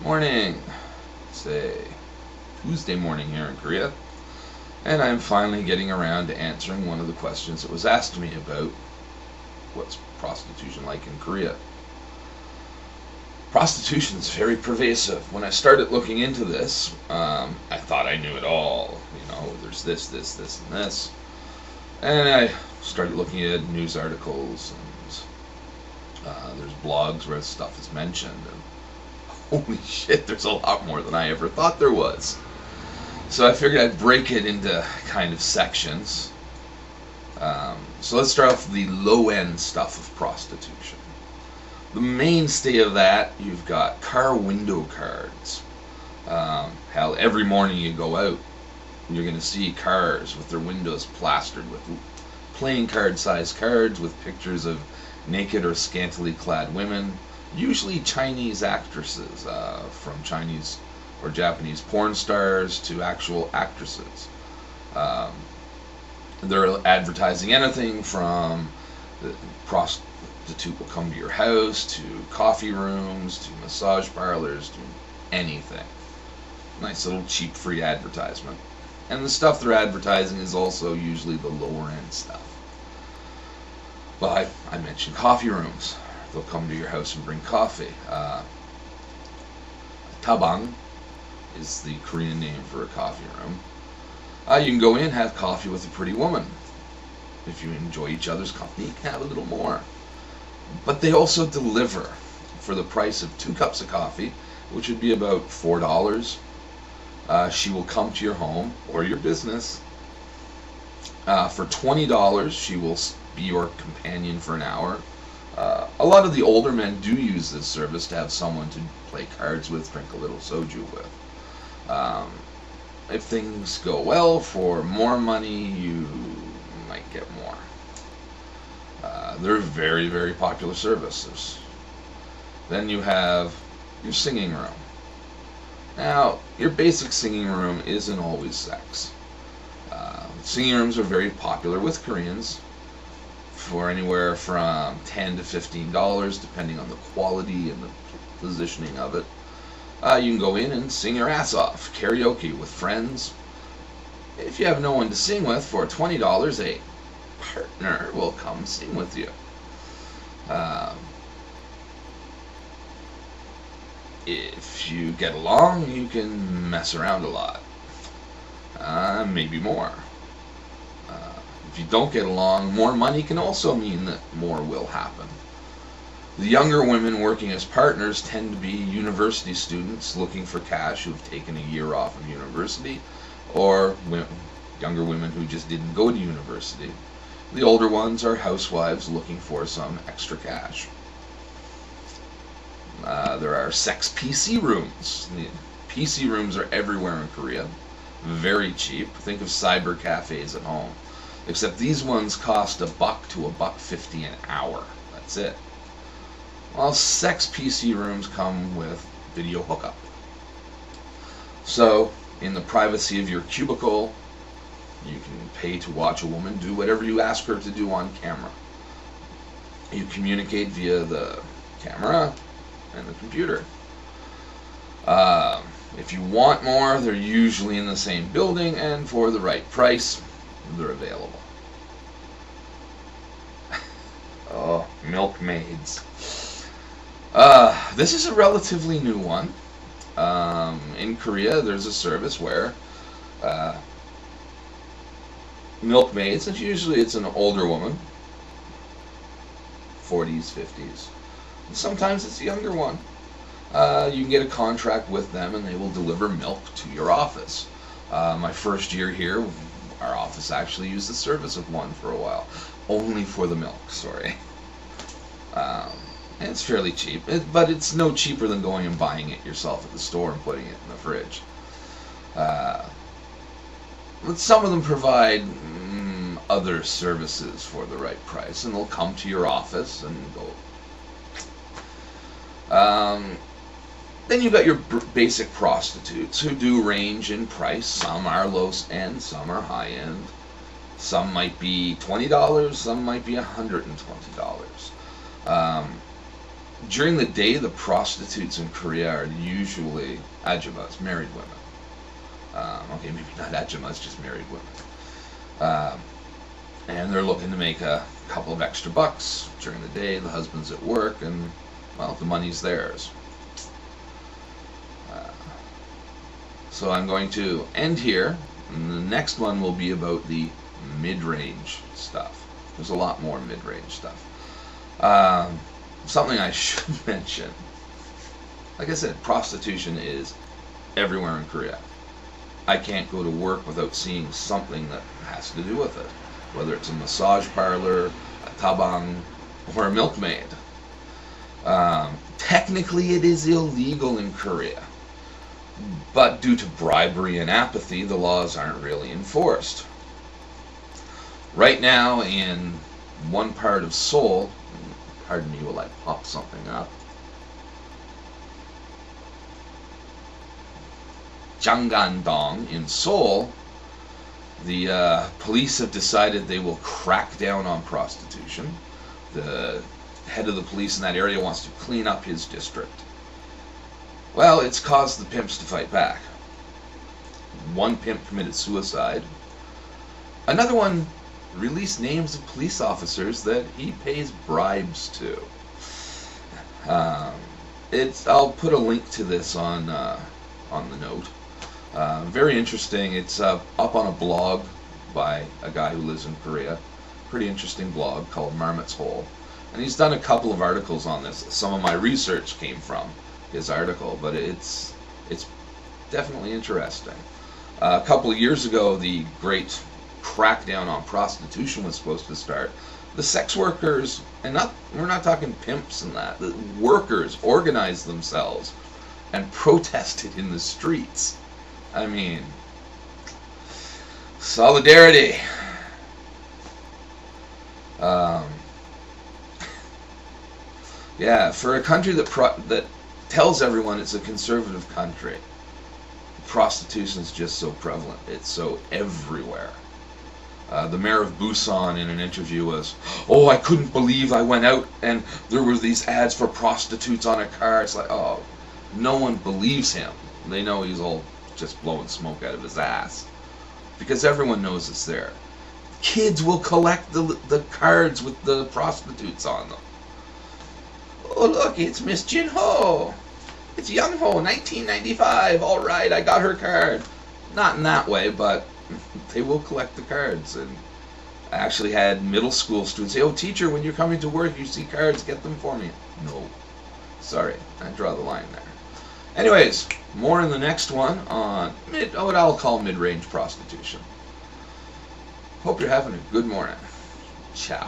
Morning. It's a Tuesday morning here in Korea, and I'm finally getting around to answering one of the questions that was asked me about what's prostitution like in Korea. Prostitution is very pervasive. When I started looking into this, I thought I knew it all. There's this, and this. And I started looking at news articles, and there's blogs where stuff is mentioned. And holy shit, there's a lot more than I ever thought there was. So I figured I'd break it into kind of sections. So let's start off with the low-end stuff of prostitution. The mainstay of that, you've got car window cards. Hell, every morning you go out, you're going to see cars with their windows plastered with playing card-sized cards with pictures of naked or scantily clad women, usually Chinese actresses, from Chinese or Japanese porn stars to actual actresses. They're advertising anything from the prostitute will come to your house, to coffee rooms, to massage parlors, to anything. Nice little cheap free advertisement. And the stuff they're advertising is also usually the lower end stuff. Well, I mentioned coffee rooms. They'll come to your house and bring coffee. Tabang is the Korean name for a coffee room. You can go in and have coffee with a pretty woman. If you enjoy each other's company, you can have a little more. But they also deliver for the price of 2 cups of coffee, which would be about $4. She will come to your home or your business. For $20, she will be your companion for an hour. A lot of the older men do use this service to have someone to play cards with, drink a little soju with. If things go well, for more money, you might get more. They're very, very popular services. Then you have your singing room. Now, your basic singing room isn't always sex. Singing rooms are very popular with Koreans for anywhere from $10 to $15, depending on the quality and the positioning of it. You can go in and sing your ass off, karaoke with friends. If you have no one to sing with, for $20, a partner will come sing with you. If you get along, you can mess around a lot. Maybe more. If you don't get along, more money can also mean that more will happen. The younger women working as partners tend to be university students looking for cash who've taken a year off of university, or younger women who just didn't go to university. The older ones are housewives looking for some extra cash. There are sex PC rooms. The PC rooms are everywhere in Korea. Very cheap. Think of cyber cafes at home. Except these ones cost $1 to $1.50 an hour. That's it. Well, sex PC rooms come with video hookup. So, in the privacy of your cubicle, you can pay to watch a woman do whatever you ask her to do on camera. You communicate via the camera and the computer. If you want more, they're usually in the same building, and for the right price, they're available. Oh, milkmaids. This is a relatively new one. In Korea, there's a service where milkmaids, and usually it's an older woman, 40s, 50s. And sometimes it's a younger one. You can get a contract with them and they will deliver milk to your office. My first year here, our office actually used the service of one for a while. Only for the milk, sorry. And it's fairly cheap, but it's no cheaper than going and buying it yourself at the store and putting it in the fridge. But some of them provide other services for the right price, and they'll come to your office and go. Then you've got your basic prostitutes who do range in price. Some are low end, some are high end. Some might be $20, some might be $120. During the day, the prostitutes in Korea are usually ajumas, married women. Okay, maybe not ajumas, just married women. And they're looking to make a couple of extra bucks during the day. The husband's at work, and, well, the money's theirs. So I'm going to end here, and the next one will be about the mid-range stuff. There's a lot more mid-range stuff. Something I should mention. Like I said, prostitution is everywhere in Korea. I can't go to work without seeing something that has to do with it. Whether it's a massage parlor, a tabang, or a milkmaid. Technically it is illegal in Korea. But due to bribery and apathy, the laws aren't really enforced. Right now, in one part of Seoul, pardon me while I pop something up, Jangan-dong in Seoul, the police have decided they will crack down on prostitution. The head of the police in that area wants to clean up his district. Well, it's caused the pimps to fight back. One pimp committed suicide. Another one released names of police officers that he pays bribes to. I'll put a link to this on the note. Very interesting. It's up on a blog by a guy who lives in Korea. Pretty interesting blog called Marmot's Hole. And he's done a couple of articles on this. Some of my research came from his article, but it's definitely interesting. A couple of years ago, the great crackdown on prostitution was supposed to start. The sex workers, and we're not talking pimps and that, the workers organized themselves and protested in the streets. I mean, solidarity. Yeah, for a country that tells everyone it's a conservative country, prostitution is just so prevalent. It's so everywhere. The mayor of Busan in an interview was, "Oh, I couldn't believe I went out and there were these ads for prostitutes on a car." It's like, oh, no one believes him. They know he's all just blowing smoke out of his ass. Because everyone knows it's there. Kids will collect the cards with the prostitutes on them. "Oh, look, it's Miss Jin Ho. It's Young Ho, 1995. All right, I got her card." Not in that way, but they will collect the cards. And I actually had middle school students say, "Oh, teacher, when you're coming to work, you see cards, get them for me." No. Sorry, I draw the line there. Anyways, more in the next one on what I'll call mid-range prostitution. Hope you're having a good morning. Ciao.